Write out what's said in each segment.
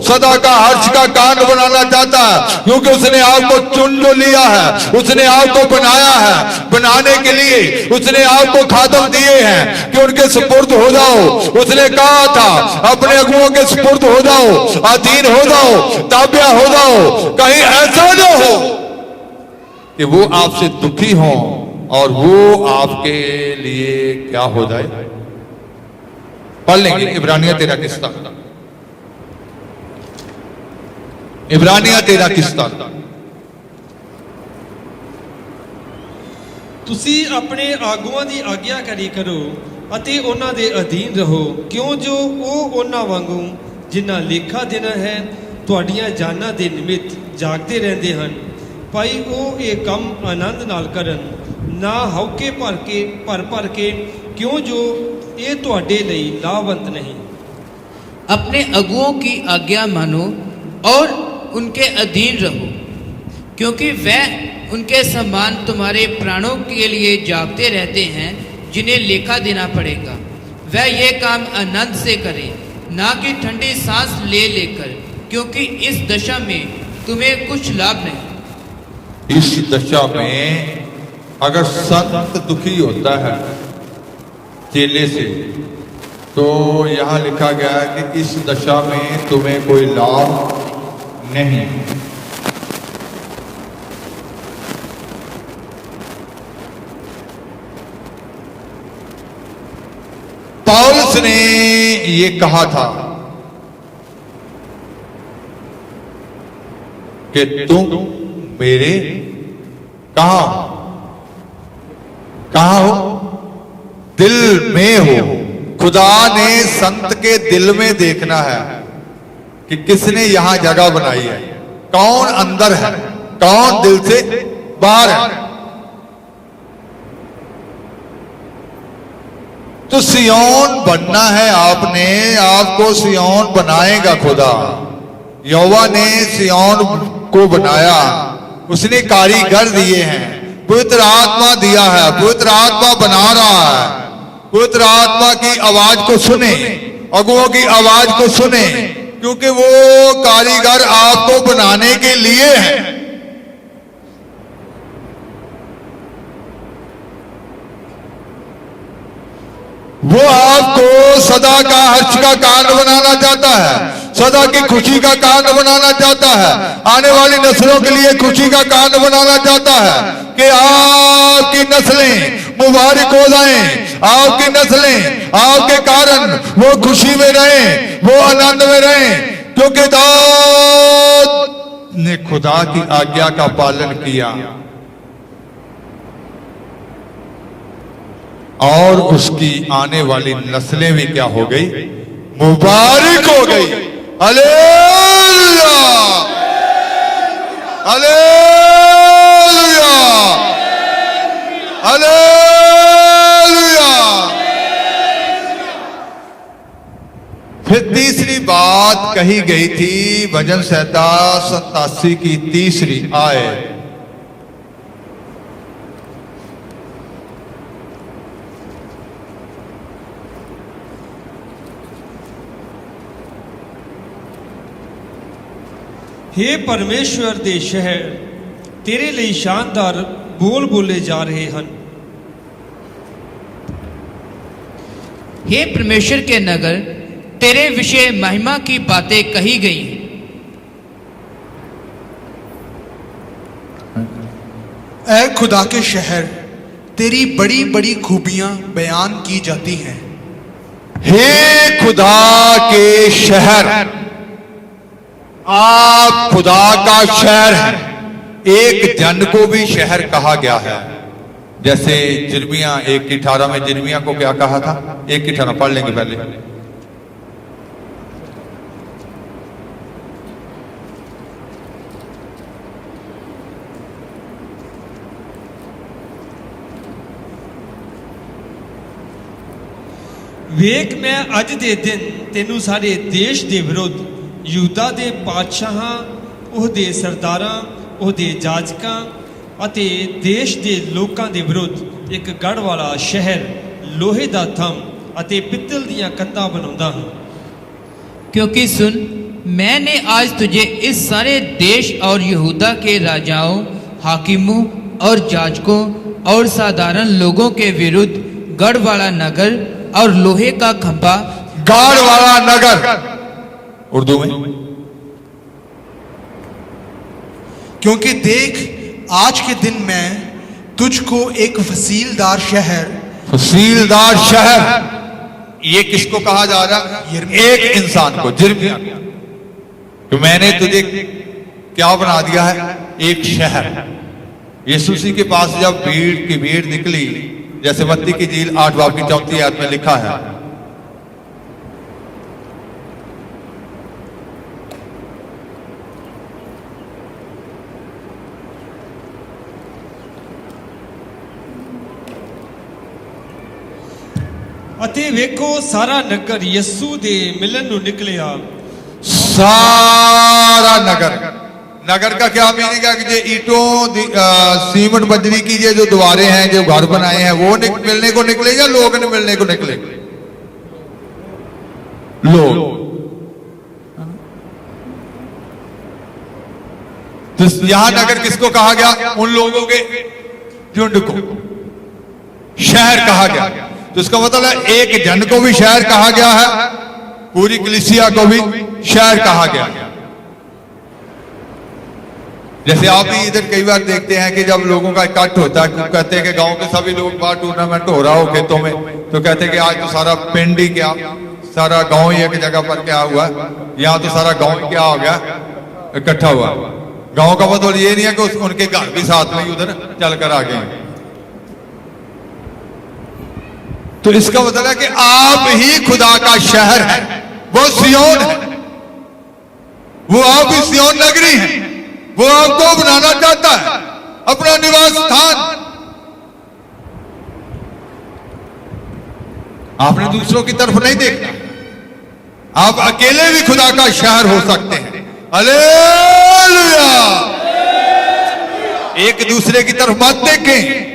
सदा का हर्ष का कारण बनाना चाहता है, क्योंकि उसने आपको चुन जो लिया है, उसने आपको बनाया है। बनाने के लिए उसने आपको खातम दिए हैं कि उनके सुपुर्द हो जाओ। उसने कहा था अपने अगुओं के सुपुर्द हो जाओ, अधीन हो जाओ, ताबिया हो जाओ। कहीं ऐसा न हो कि वो आपसे दुखी हो और वो आपके लिए क्या हो जाए। पढ़ लेंगे इब्रानिया 13 किस्सा, इब्रानिया 13 किस्सा। ਤੁਸੀਂ ਆਪਣੇ ਆਗੂਆਂ ਦੀ ਆਗਿਆਕਾਰੀ ਕਰੋ ਅਤੇ ਉਹਨਾਂ ਦੇ ਅਧੀਨ ਰਹੋ, ਕਿਉਂ ਜੋ ਉਹ ਉਹਨਾਂ ਵਾਂਗੂ ਜਿਨ੍ਹਾਂ ਲੇਖਾ ਦੇਣਾ ਹੈ ਤੁਹਾਡੀਆਂ ਜਾਨਾਂ ਦੇ ਨਿਮਿਤ ਜਾਗਦੇ ਰਹਿੰਦੇ ਹਨ। ਭਾਈ ਉਹ ਇਹ ਕੰਮ ਆਨੰਦ ਨਾਲ ਕਰਨ, ਨਾ ਹੌਕੇ ਭਰ ਕੇ, ਕਿਉਂ ਜੋ ये ਤੁਹਾਡੇ ਲਈ ਲਾਭਵੰਤ नहीं। अपने अगुओं की आज्ञा मानो और उनके अधीन रहो, क्योंकि वह उनके समान तुम्हारे प्राणों के लिए जागते रहते हैं जिन्हें लेखा देना पड़ेगा। वह ये काम आनंद से करे, ना कि ठंडी सांस ले लेकर, क्योंकि इस दशा में तुम्हें कुछ लाभ नहीं। इस दशा में अगर संत दुखी होता है चेले से, तो यहां लिखा गया है कि इस दशा में तुम्हें कोई लाभ नहीं। पौलुस ने ये कहा था कि तुम मेरे कहां हो, दिल में हो। खुदा ने संत के दिल में देखना है कि किसने यहां जगह बनाई है, कौन अंदर है, कौन दिल से बाहर है। तो सियोन बनना है आपने, आपको सियोन बनाएगा खुदा। यहोवा ने सियोन को बनाया, उसने कारीगर दिए हैं, पवित्र आत्मा दिया है, पवित्र आत्मा बना रहा है। पवित्र आत्मा की आवाज को सुने, अगुओं की आवाज को सुने, क्योंकि वो कारीगर आपको बनाने के लिए है। वो आपको सदा का हर्ष का कारण बनाना चाहता है, सदा की खुशी का कारण बनाना चाहता है, आने वाली नस्लों के लिए खुशी का कारण बनाना चाहता है कि आपकी नस्लें मुबारक हो जाएं, आपकी नस्लें आपके कारण वो खुशी में रहें, वो आनंद में रहें, क्योंकि दाऊद ने खुदा की आज्ञा का पालन किया और उसकी आने वाली नस्लें भी क्या हो गई, मुबारक हो गई। Hallelujah, hallelujah, hallelujah. फिर तीसरी बात कही गई थी, भजन संहिता 87 की तीसरी आयत। हे परमेश्वर दे शहर, तेरे लिए शानदार बोल बोले जा रहे हैं। हे परमेश्वर के नगर, तेरे विषय महिमा की बातें कही गई हैं। ऐ खुदा के शहर, तेरी बड़ी बड़ी खूबियां बयान की जाती हैं। हे खुदा के शहर, आप खुदा का शहर है। एक जन को भी शहर कहा गया है, जैसे जिर्मिया 1:18 में जिर्मिया को क्या कहा था, 1:18 पढ़ लेंगे पहले। वेख मैं अज दे दिन तेनू सारे देश के विरुद्ध, यूदा दे पातशाहां, ਉਹਦੇ ਸਰਦਾਰਾਂ, ਉਹਦੇ ਜਾਜਕਾਂ ਅਤੇ ਦੇਸ਼ ਦੇ ਲੋਕਾਂ ਦੇ ਵਿਰੁੱਧ ਇੱਕ ਗੜ੍ਹ ਵਾਲਾ ਸ਼ਹਿਰ, लोहे ਦਾ ਥੰਮ ਅਤੇ ਪਿੱਤਲ ਦੀਆਂ ਕੰਧਾਂ ਬਣਾਉਂਦਾ ਹਾਂ। क्योंकि सुन, मैंने आज तुझे इस सारे देश और यहूदा के राजाओं, हाकिमों और जाजकों और साधारण लोगों के विरुद्ध गढ़ वाला नगर और लोहे का खंभा, गाड़ वाला नगर उर्दू में, क्योंकि देख आज के दिन मैं तुझको एक फसीलदार शहर, फसीलदार शहर, ये किसको कहा जा रहा है? एक इंसान को, जिर्मिया। तो मैंने तुझे क्या बना दिया है? एक शहर। यीशु के पास जब भीड़ की भीड़ निकली, जैसे मत्ती की झील 8 बाब की 34 आयत में लिखा है, ਅਤੇ ਵੇਖੋ ਸਾਰਾ ਨਗਰ ਯਿਸੂ ਦੇ ਮਿਲਣ ਨੂੰ ਨਿਕਲਿਆ। सारा नगर, नगर का क्या मीनिंग है? कि जो ईंटों सीमेंट बजरी की जो द्वारे हैं, जो घर बनाए हैं, वो मिलने को निकले या लोग ने मिलने को निकले? लोग। तो यहां नगर किसको कहा गया? उन लोगों के झुंड को शहर कहा गया। तो इसका मतलब है एक जन को भी शहर कहा गया है, पूरी कलीसिया को भी शहर कहा गया। जैसे आप भी इधर कई बार देखते हैं कि जब लोगों का इकट्ठ होता है, कहते हैं कि गांव के सभी लोग बाहर टूर्नामेंट हो रहा हो खेतों में, तो कहते हैं कि आज तो सारा पिंड ही क्या, सारा गांव ही एक जगह पर क्या हुआ, यहाँ तो सारा गांव क्या हो गया, इकट्ठा हुआ। गांव का मतलब ये नहीं है कि उनके घर भी साथ में उधर चल कर आ गए। तो इसका मतलब है कि आप ही खुदा का शहर है, वो सियोन है, वो आप ही सियोन नगरी है। वो आपको बनाना चाहता है अपना निवास स्थान। आपने दूसरों की तरफ नहीं देखना, आप अकेले भी खुदा का शहर हो सकते हैं। हालेलुया! एक दूसरे की तरफ मत देखें।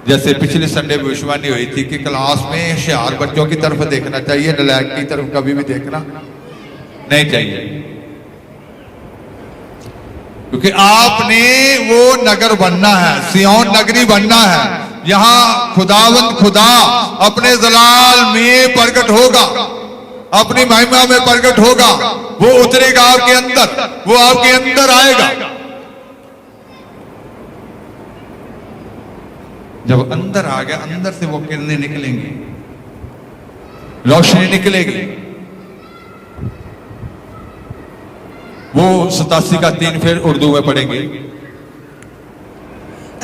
जैसे पिछले संडे भविष्यवाणी हुई थी कि क्लास में होशियार बच्चों की तरफ देखना चाहिए, नलायक की तरफ कभी भी देखना नहीं चाहिए, क्योंकि आपने वो नगर बनना है, सियोन नगरी बनना है। यहां खुदावंद खुदा अपने जलाल में प्रकट होगा, अपनी महिमा में प्रकट होगा। वो उतरेगा आपके अंदर, वो आपके अंदर आएगा। जब अंदर आ गया, अंदर से वो किरणें निकलेंगी, रोशनी निकलेगी। वो 87 का 3 फिर उर्दू में पढ़ेंगे।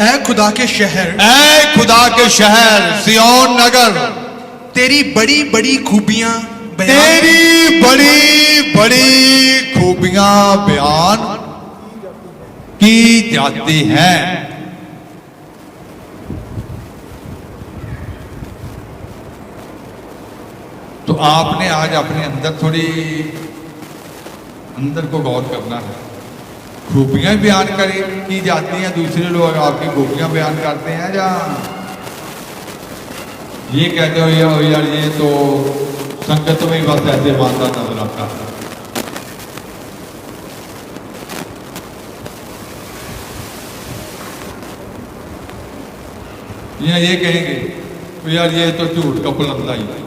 ऐ खुदा के शहर, ऐ खुदा के शहर सियोन नगर, तेरी बड़ी बड़ी खूबियां बयान, तेरी बड़ी बड़ी खूबियां बयान की जाती हैं। तो आपने आज अपने अंदर थोड़ी अंदर को गौर करना है। खूबियां बयान की जाती हैं, दूसरे लोग आपकी खूबियां बयान करते हैं, या ये कहते हो यार ये तो संगत में ही बस ऐसे मानता नजर आता है। या ये कहेंगे तो यार ये तो झूठ का पुलंदा ही है।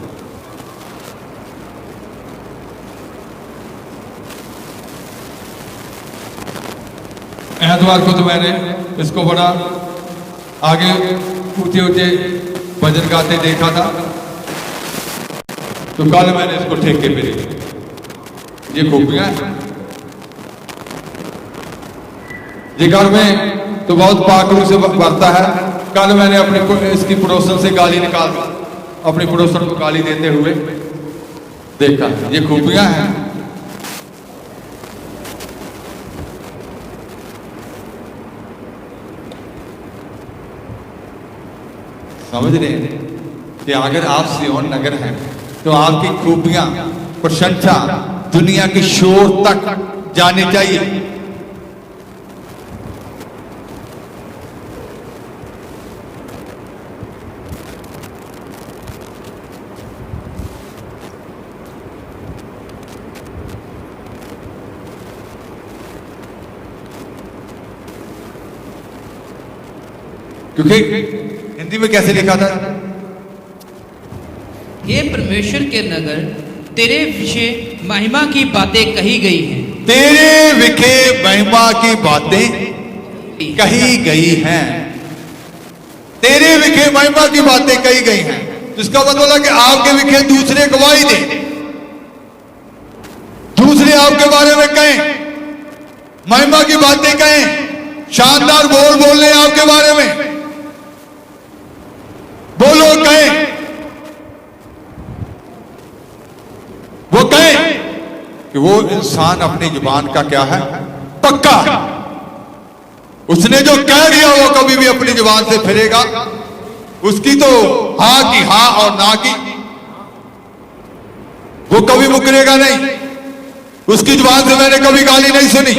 ऐतवार को तो मैंने इसको बड़ा आगे ऊंचे ऊंचे भजन गाते देखा था, तो कल मैंने इसको ठेके पे देखा। ये खूबियां हैं, ये घर में तो बहुत पाखरू से बढ़ता है। कल मैंने अपने इसकी पड़ोसन से गाली निकाल, अपनी पड़ोसन को गाली देते हुए देखा। ये खूबियां हैं। समझ रहे हैं कि अगर आप सियोन नगर हैं तो आपकी खूबियां, प्रशंसा दुनिया के शोर तक जानी चाहिए। क्योंकि हिंदी में कैसे लिखा था? हे परमेश्वर के नगर, तेरे विषय महिमा की बातें कही गई हैं। तेरे विखे महिमा की बातें कही गई हैं। तेरे विखे महिमा की बातें कही गई हैं। इसका मतलब है कि आपके विखे दूसरे गवाही दें, दूसरे आपके बारे में कहें, महिमा की बातें कहें, शानदार बोल रहे आपके बारे में, बोलो कहें, वो कहें कि वो इंसान अपनी जुबान का क्या है? पक्का। उसने जो कह दिया वो कभी भी अपनी जुबान से फिरेगा। उसकी तो हाँ की हाँ और ना की, वो कभी मुकरेगा नहीं। उसकी जुबान से मैंने कभी गाली नहीं सुनी।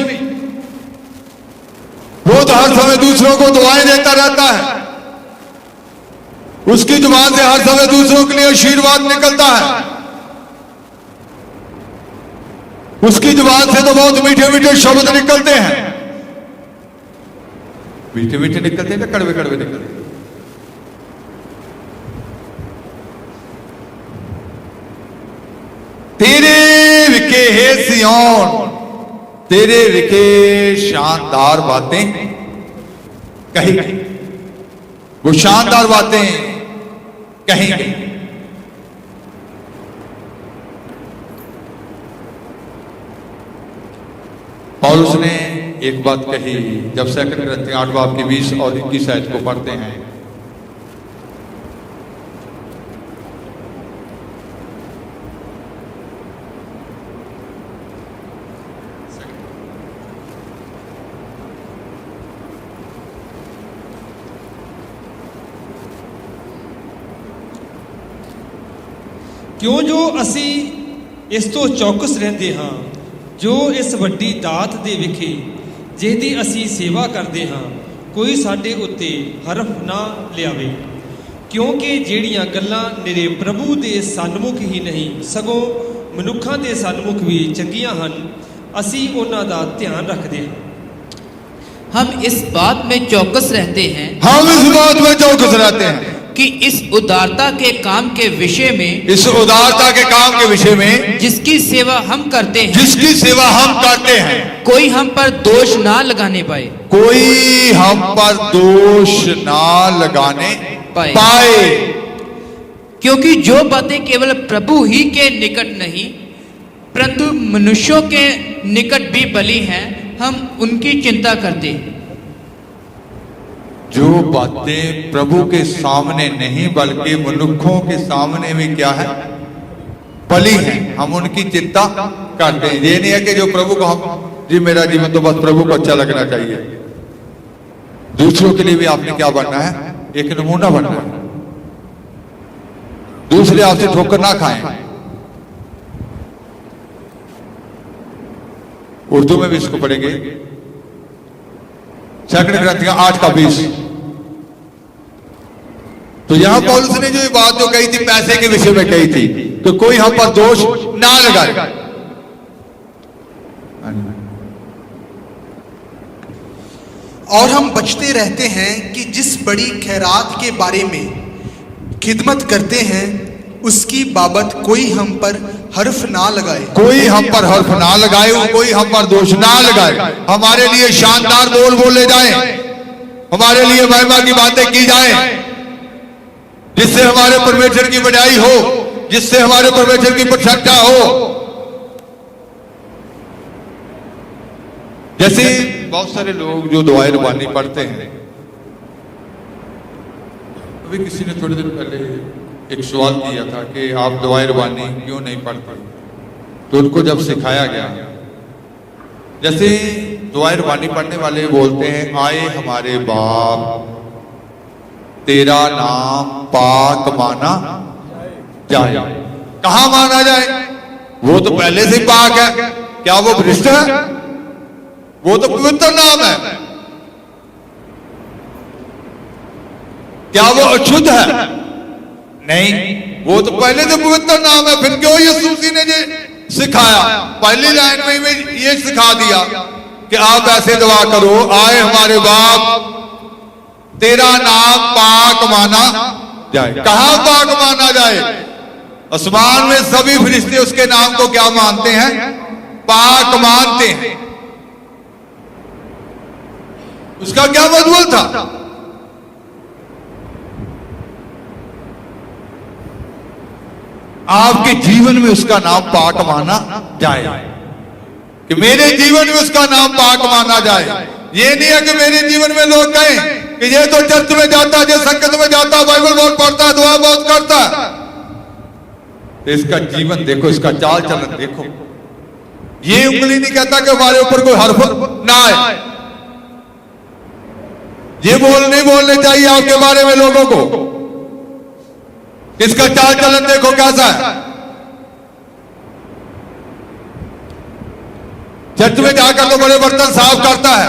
वो तो हर समय दूसरों को दुआएं देता रहता है। उसकी जुबान से हर समय दूसरों के लिए आशीर्वाद निकलता है। उसकी जुबान से तो बहुत मीठे मीठे शब्द निकलते हैं। मीठे मीठे निकलते हैं, कड़वे कड़वे निकलते हैं। तेरे विखे हे सियोन, तेरे विखे शानदार बातें कही गई। वो शानदार बातें कही गई। पौलुस ने एक बात कही, जब 2 कुरिन्थियों 8 बाब के 20 और 21 आयत को पढ़ते हैं। क्यों जो ਅਸੀਂ ਇਸ ਤੋਂ ਚੌਕਸ ਰਹਿੰਦੇ ਹਾਂ, ਜੋ ਇਸ ਵੱਡੀ ਦਾਤ ਦੇ ਵਿਖੇ ਜਿਹਦੀ ਅਸੀਂ ਸੇਵਾ ਕਰਦੇ ਹਾਂ, ਕੋਈ ਸਾਡੇ ਉੱਤੇ ਹਰਫ ਨਾ ਲਿਆਵੇ, ਕਿਉਂਕਿ ਜਿਹੜੀਆਂ ਗੱਲਾਂ ਨਿਰੇ ਪ੍ਰਭੂ ਦੇ ਸਨਮੁਖ ਹੀ ਨਹੀਂ ਸਗੋਂ ਮਨੁੱਖਾਂ ਦੇ ਸਨਮੁਖ ਵੀ ਚੰਗੀਆਂ ਹਨ, ਅਸੀਂ ਉਹਨਾਂ ਦਾ ਧਿਆਨ ਰੱਖਦੇ ਹਾਂ। हम इस बात में चौकस रहते हैं, हम इस बात में चौकस रहते हैं कि इस उदारता के काम के विषय में, इस उदारता के काम के विषय में जिसकी सेवा हम करते हैं, जिसकी सेवा हम करते हैं, कोई हम पर दोष ना लगाने पाए। कोई हम पर दोष ना लगाने पाए। क्योंकि जो बातें केवल प्रभु ही के निकट नहीं परंतु मनुष्यों के निकट भी बली हैं, हम उनकी चिंता करते हैं। जो बातें प्रभु के सामने नहीं बल्कि मनुष्यों के सामने भी क्या है? बली है, हम उनकी चिंता करते हैं। ये नहीं है कि जो प्रभु को हम जी मेरा जीवन तो बस प्रभु को अच्छा लगना चाहिए। दूसरों के लिए भी आपने क्या बनना है? एक नमूना बनना है। दूसरे आपसे ठोकर ना खाएं। उर्दू में भी इसको पढ़ेंगे, 2 कुरिन्थियों 8 का 20। तो यहां पौलुस ने जो ये बात जो कही थी पैसे के विषय में कही थी, तो कोई हम पर दोष ना लगाए। और हम बचते रहते हैं कि जिस बड़ी खैरात के बारे में खिदमत करते हैं उसकी बाबत कोई हम पर हर्फ ना लगाए। कोई हम पर हर्फ ना लगाए, कोई हम पर दोष ना लगाए। हमारे लिए शानदार बोले जाए, हमारे लिए महिमा की बातें की जाए, जिससे हमारे परमेश्वर की बड़ाई हो, जिससे हमारे परमेश्वर की प्रशंसा हो। जैसे बहुत सारे लोग जो दुआएं रबानी पढ़ते हैं, अभी किसी ने थोड़े दिन पहले एक सवाल किया था कि आप दुआएं रबानी क्यों नहीं पढ़ते, तो उनको जब सिखाया गया, जैसे दुआएं रबानी पढ़ने वाले बोलते हैं, आए हमारे बाप तेरा नाम पाक माना जाए। कहां माना जाए? वो तो पहले से पाक है। क्या वो भ्रष्ट है? वो तो पवित्र नाम है। क्या वो अशुद्ध है? नहीं, वो तो पहले से पवित्र नाम है। फिर क्यों यीशु मसीह ने ये सिखाया? पहली लाइन में ये सिखा दिया कि आप ऐसे दुआ करो, आए हमारे बाप तेरा नाम पाक माना जाए। कहां पाक माना जाए? आसमान में सभी फरिश्ते उसके नाम को क्या मानते हैं? पाक मानते हैं। उसका क्या मतलब था? आपके जीवन में उसका नाम पाक माना जाए, कि मेरे जीवन में उसका नाम पाक माना जाए। ये नहीं है कि मेरे जीवन में लोग कहें कि ये तो चर्च में जाता, ये संगत में जाता, बाइबल बहुत पढ़ता, दुआ बहुत करता। तो इसका जीवन देखो, इसका चाल चलन देखो। ये उंगली नहीं कहता कि हमारे ऊपर कोई हर्फ ना आए। ये नहीं बोलने चाहिए आपके बारे में लोगों को। इसका चाल चलन देखो कैसा है। चर्च में जाकर तो बड़े बर्तन साफ करता है,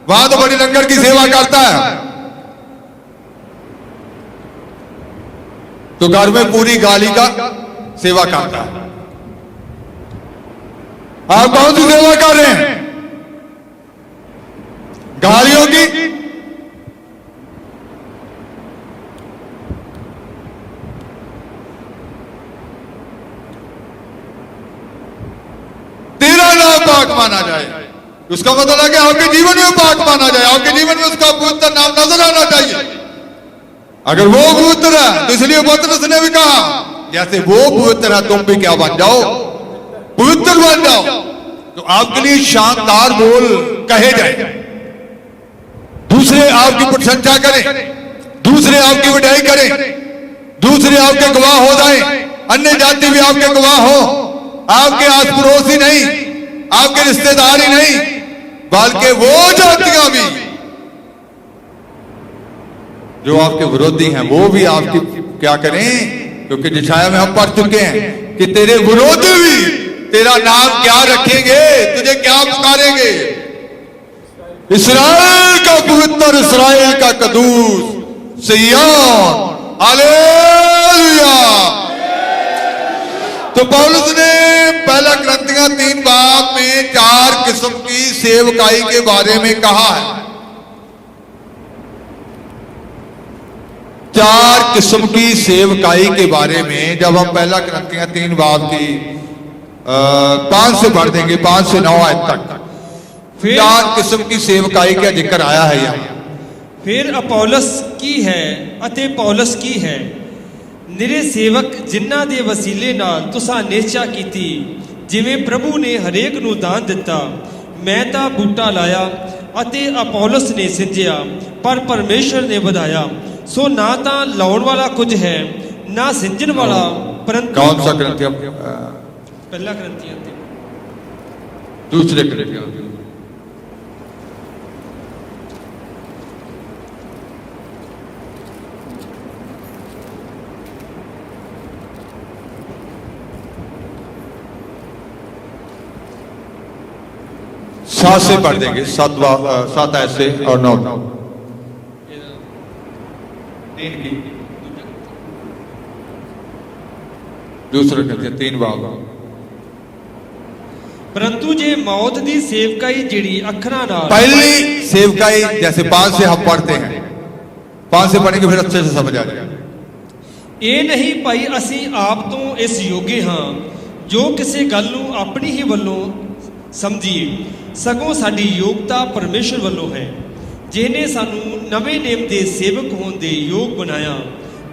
वहां तो बड़ी लंगर की सेवा करता है, तो घर में पूरी गाली का सेवा करता है। आप कौन सी सेवा कर रहे हैं? गालियों की? तेरा नाम पाक माना जाए, उसका मतलब है कि आपके जीवन में पाक माना जाए, आपके जीवन में उसका पवित्र नाम नजर आना चाहिए। अगर वो पवित्र है तो इसलिए पतरस ने भी कहा जैसे वो पवित्र है तुम भी क्या बन जाओ, पवित्र बन जाओ। तो आपके लिए शानदार बोल कहे जाए, दूसरे आपकी प्रशंसा करें, दूसरे आपकी बढ़ाई करें, दूसरे आपके गवाह हो जाएं, अन्य जाति भी आपके गवाह हो। आपके आस पड़ोसी नहीं, आपके रिश्तेदार ही नहीं, बल्कि वो जातियां भी जो आपके विरोधी हैं वो भी आपकी क्या करें, क्योंकि यशायाह में हम पढ़ चुके हैं कि तेरे विरोधी भी तेरा नाम क्या रखेंगे, तुझे क्या पुकारेंगे? इस्राएल का पवित्र, इस्राएल का कदूस, सिय्योन, हालेलुया। तो पौलुस ने पहला कुरिन्थियों 3 बाब में 4 किस्म की सेवकाई के बारे में कहा है। 4 किस्म की सेवकाई के बारे में जब हम पहला कुरिन्थियों 3 बाब की 5 से पढ़ देंगे, 5 से 9 आयत तक, फिर 4 किस्म की सेवकाई का जिक्र आया है यहाँ। फिर अपोलोस की है अते पौलुस की है, निरे सेवक जिन्हां दे वसीले नाल तुसां निश्चा कीती, जिवें प्रभु ने हरेक नूं दान दिता। मैं तां बूटा लाया अते अपोलोस ने सिंजिया, पर परमेश्वर ने ਵਧਾਇਆ। सो ना तां लाउण वाला कुछ है, ना सिंजन वाला, परंतु कौन सा कुरिन्थियों? पहला कुरिन्थियों दूसरे कुरिन्थियों। सात से पढ़ देंगे, 7 ऐसे और 9 दूसरा कहते हैं 3 बाब। परंतु जे मौत दी सेवकाई जिहड़ी अखरां नाल, पहली सेवकाई जैसे 5 से हम पढ़ते हैं, 5 से पढ़ेंगे फिर अच्छे से समझ आ जाएगा। ਇਹ नहीं ਭਾਈ ਅਸੀਂ ਆਪ ਤੋਂ ਇਸ ਯੋਗੇ ਹਾਂ ਜੋ ਕਿਸੇ ਗੱਲ ਨੂੰ ਆਪਣੀ ਹੀ ਵੱਲੋਂ ਸਮਝੀਏ, ਸਗੋਂ ਸਾਡੀ ਯੋਗਤਾ ਪਰਮੇਸ਼ਰ ਵੱਲੋਂ ਹੈ, ਜਿਹਨੇ ਸਾਨੂੰ ਨਵੇਂ ਨੇਮ ਦੇ ਸੇਵਕ ਹੋਣ ਦੇ ਯੋਗ ਬਣਾਇਆ,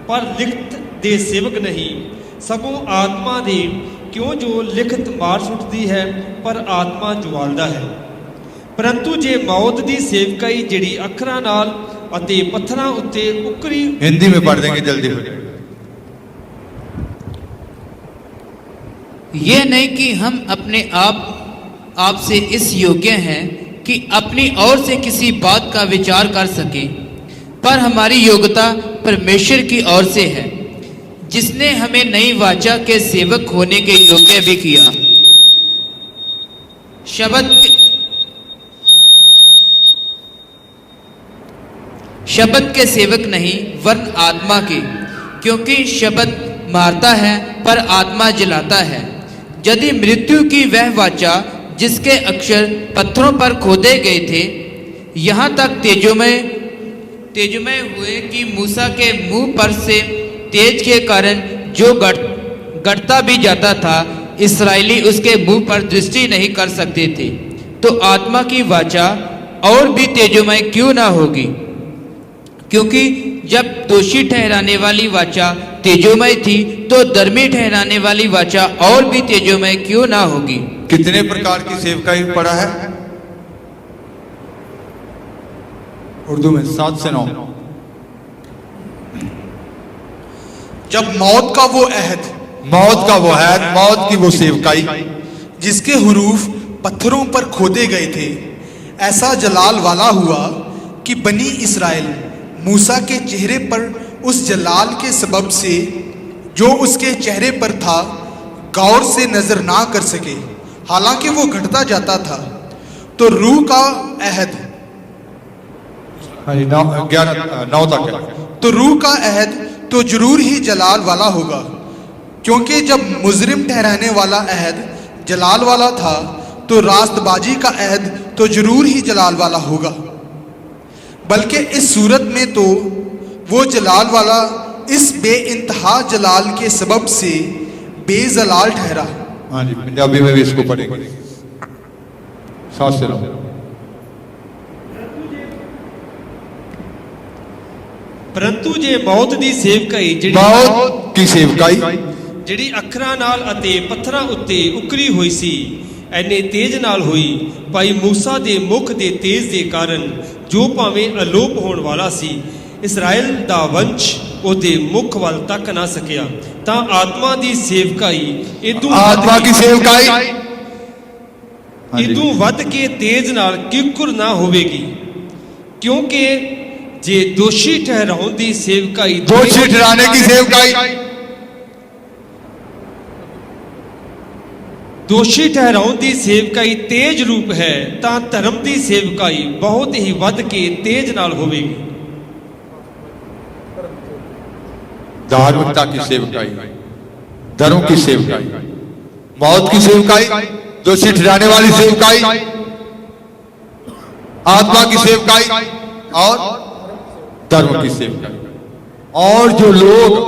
ਪਰ ਲਿਖਤ ਦੇ ਸੇਵਕ ਨਹੀਂ, ਸਗੋਂ ਆਤਮਾ ਦੇ, ਕਿਉਂ ਜੋ ਲਿਖਤ ਮਾਰ ਸੁੱਟਦੀ ਹੈ ਪਰ ਆਤਮਾ ਜਵਾਲਦਾ ਹੈ। परंतु जे मौत दी सेवकाई जिहड़ी अखरां नाल अते पत्थरां उत्ते उकरी, हिंदी में पढ़ देंगे जल्दी हो जाएगा। ये नहीं कि हम अपने आप से इस योग्य हैं कि अपनी ओर से किसी बात का विचार कर सकें, पर हमारी योग्यता परमेश्वर की ओर से है, जिसने हमें नई वाचा के सेवक होने के योग्य भी किया। शब्द के सेवक नहीं वरन आत्मा के, क्योंकि शब्द मारता है पर आत्मा जलाता है। यदि मृत्यु की वह वाचा जिसके अक्षर पत्थरों पर खोदे गए थे, यहाँ तक तेजोमय तेजमय हुए कि मूसा के मुंह पर से तेज के कारण जो गड़ता भी जाता था, इस्राएली उसके मुंह पर दृष्टि नहीं कर सकते थे। तो आत्मा की वाचा और भी तेजमय क्यों ना होगी? क्योंकि जब दोषी ठहराने वाली वाचा तेजोमय थी, तो धर्मी ठहराने वाली वाचा और भी तेजोमय क्यों ना होगी? कितने प्रकार की सेवकाई पड़ा है उर्दू में? 7 से 9। जब मौत का वो अहद, मौत का वो है, मौत की वो सेवकाई जिसके हुरूफ पत्थरों पर खोदे गए थे, ऐसा जलाल वाला हुआ कि बनी इस्राएल मूसा के चेहरे पर उस जलाल के सबब से जो उसके चेहरे पर था गौर से नजर ना कर सके, हालांकि वो घटता जाता था। तो रूह का अहद, 9 तक है। तो रूह का अहद तो जरूर ही जलाल वाला होगा, क्योंकि जब मुजरिम ठहराने वाला अहद जलाल वाला था, तो रास्तबाजी का अहद तो जरूर ही जलाल वाला होगा। बल्कि इस सूरत में तो वो जलाल वाला इस बेइंतहा जलाल के सबब से बेजलाल ठहरा। हाँ जी, पंजाबी में भी इसको पढ़ेंगे। 7 से 9। परंतु जे मौत ਦੀ ਸੇਵਕਾਈ मौत की सेवकाई ਜਿਹੜੀ ਅੱਖਰਾਂ ਨਾਲ ਅਤੇ ਪੱਥਰਾਂ ਉੱਤੇ ਉਕਰੀ ਹੋਈ ਸੀ, ਐਨੇ ਤੇਜ਼ ਨਾਲ ਹੋਈ ਭਾਈ ਮੂਸਾ ਦੇ ਮੁਖ ਦੇ ਤੇਜ਼ ਦੇ ਕਾਰਨ, ਜੋ ਭਾਵੇਂ ਅਲੋਪ ਹੋਣ ਵਾਲਾ ਸੀ, ਇਸਰਾਇਲ ਦਾ ਵੰਸ਼ ਉਹਦੇ ਮੁਖ ਵੱਲ ਤੱਕ ਨਾ ਸਕਿਆ। ਤਾਂ ਆਤਮਾ ਦੀ ਸੇਵਕਾਈ आत्मा की सेवकाई ਇਦੋਂ ਵੱਧ ਕੇ ਤੇਜ਼ ਨਾਲ ਕਿੱਕਰ ਨਾ ਹੋਵੇਗੀ, ਕਿਉਂਕਿ ਜੇ ਦੋਸ਼ੀ ਠਹਿਰਾਉਣ ਦੀ ਸੇਵਕਾਈ दोषी ठहराने की सेवकाई, ਦੋਸ਼ੀ ਠਹਿਰਾਉਣ ਦੀ ਸੇਵਕਾਈ ਤੇਜ਼ ਰੂਪ ਹੈ, ਤਾਂ ਧਰਮ ਦੀ ਸੇਵਕਾਈ ਬਹੁਤ ਹੀ ਵੱਧ ਕੇ ਤੇਜ਼ ਨਾਲ ਹੋਵੇਗੀ। धार्मिकता की सेवकाई, धर्म की सेवकाई, मौत की सेवकाई, दोषी ठहराने वाली सेवकाई, आत्मा की सेवकाई और धर्म की सेवकाई। और जो लोग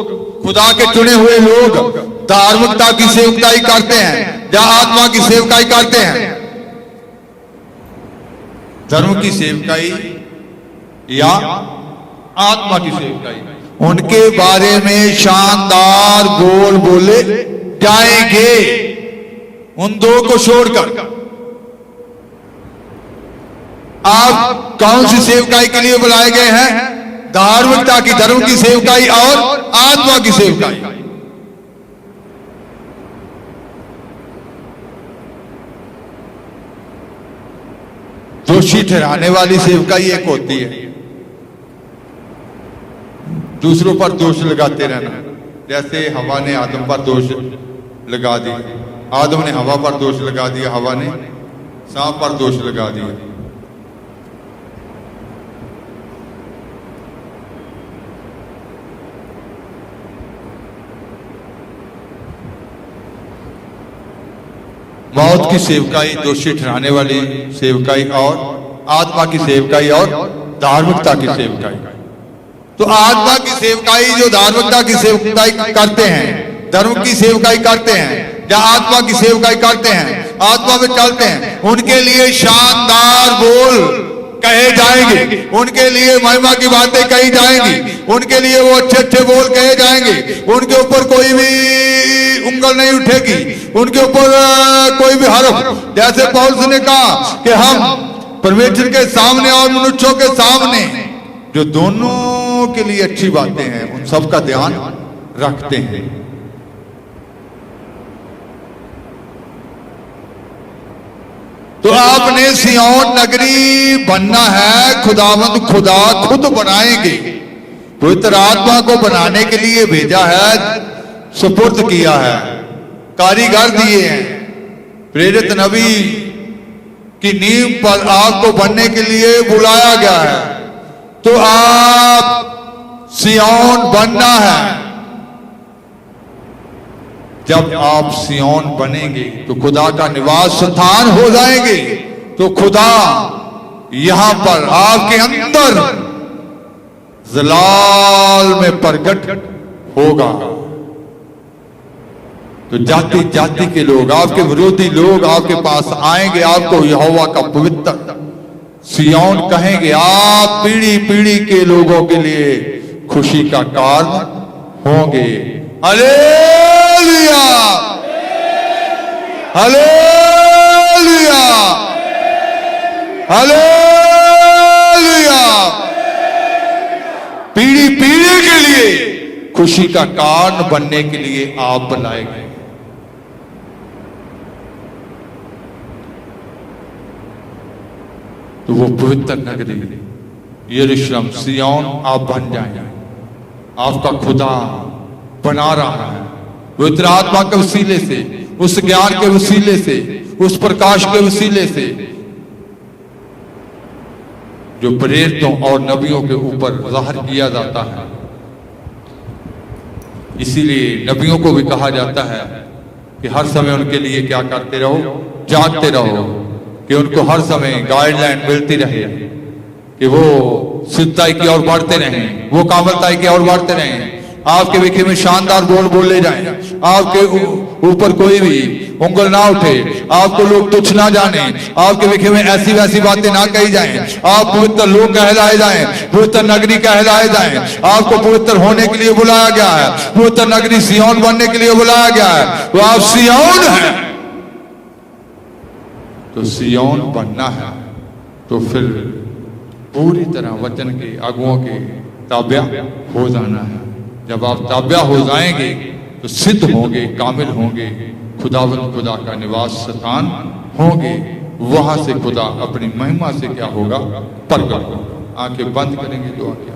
खुदा के चुने हुए लोग धार्मिकता की सेवकाई करते हैं या आत्मा की सेवकाई करते हैं, धर्म की सेवकाई या आत्मा की सेवकाई, उनके बारे में शानदार बोल बोले जाएंगे। उन दो को छोड़कर आप कौन सी सेवकाई के लिए बुलाए गए हैं? धार्मिकता की, धर्म की सेवकाई और आत्मा की सेवकाई। दोषी ठहराने वाली सेवकाई एक होती है, दूसरों पर दोष लगाते रहना। जैसे हवा ने आदम पर दोष लगा दिया, आदम ने हवा पर दोष लगा दिया, हवा ने सांप पर दोष लगा दिया। मौत की सेवकाई, दोषी ठहराने वाली सेवकाई और आत्मा की सेवकाई और धार्मिकता की सेवकाई। तो आत्मा की सेवकाई जो धार्मिकता की सेवकाई करते हैं, धर्म की सेवकाई करते हैं या आत्मा की सेवकाई करते हैं, आत्मा में चलते हैं, उनके लिए शानदार बोल कहे जाएंगे, उनके लिए महिमा की बातें कही जाएंगी, उनके लिए वो अच्छे अच्छे बोल कहे जाएंगे, उनके ऊपर कोई भी उंगल नहीं उठेगी, उनके ऊपर कोई भी हरफ। जैसे पौलुस ने कहा कि हम परमेश्वर के सामने और मनुष्यों के सामने जो दोनों के लिए अच्छी बातें हैं उन सब का ध्यान रखते हैं। तो आपने सिय्योन नगरी बनना है, खुदावंद खुदा खुद बनाएंगे। पवित्र आत्मा को बनाने के लिए भेजा है, सुपुर्द किया है, कारीगर दिए हैं, प्रेरित नबी की नींव पर आपको बनने के लिए बुलाया गया है। तो आप सिय्योन बनना है। जब आप सिय्योन बनेंगे तो खुदा का निवास स्थान हो जाएंगे। तो खुदा यहां पर आपके अंदर जलाल में प्रकट होगा। तो जाति जाति के लोग, आपके विरोधी लोग आपके पास आएंगे, आपको यहोवा का पवित्र सिय्योन कहेंगे। आप पीढ़ी पीढ़ी के लोगों के लिए खुशी का कारण होंगे। Hallelujah, hallelujah, hallelujah. पीढ़ी पीढ़ी के लिए खुशी का कारण बनने के लिए आप बनाए गए। तो वो पवित्र नगरी यरूशलेम सिय्योन आप बन जाएंगे। आपका खुदा बना रहा है पवित्र आत्मा के वसीले से, उस ज्ञान के वसीले से, उस प्रकाश के वसीले से जो प्रेरितों और नबियों के ऊपर जाहिर किया जाता है। इसीलिए नबियों को भी कहा जाता है कि हर समय उनके लिए क्या करते रहो, जागते रहो, कि उनको हर समय गाइडलाइन मिलती रहे, कि वो सिद्धताई की ओर बढ़ते रहें, वो कामलताई की ओर बढ़ते रहें। आपके विखे में शानदार बोल बोले जाएं, आपके ऊपर कोई भी उंगल ना उठे, आपको लोग तुच्छ ना जाने, आपके विखे में ऐसी वैसी बातें ना कही जाएं। आप पवित्र लोग कहलाए जाएं, पवित्र नगरी कहलाए जाएं। आपको पवित्र होने के लिए बुलाया गया है, पवित्र नगरी सिय्योन बनने के लिए बुलाया गया है। तो आप सिय्योन हैं, तो सिय्योन बनना है तो फिर पूरी तरह वचन के अगुओं के ताबिया हो जाना है। जब आप ताबिया हो जाएंगे तो सिद्ध होंगे, कामिल होंगे, खुदावंद खुदा का निवास स्थान होंगे। वहां से खुदा अपनी महिमा से क्या होगा, प्रकट होगा। आंखें बंद करेंगे, दुआ किया।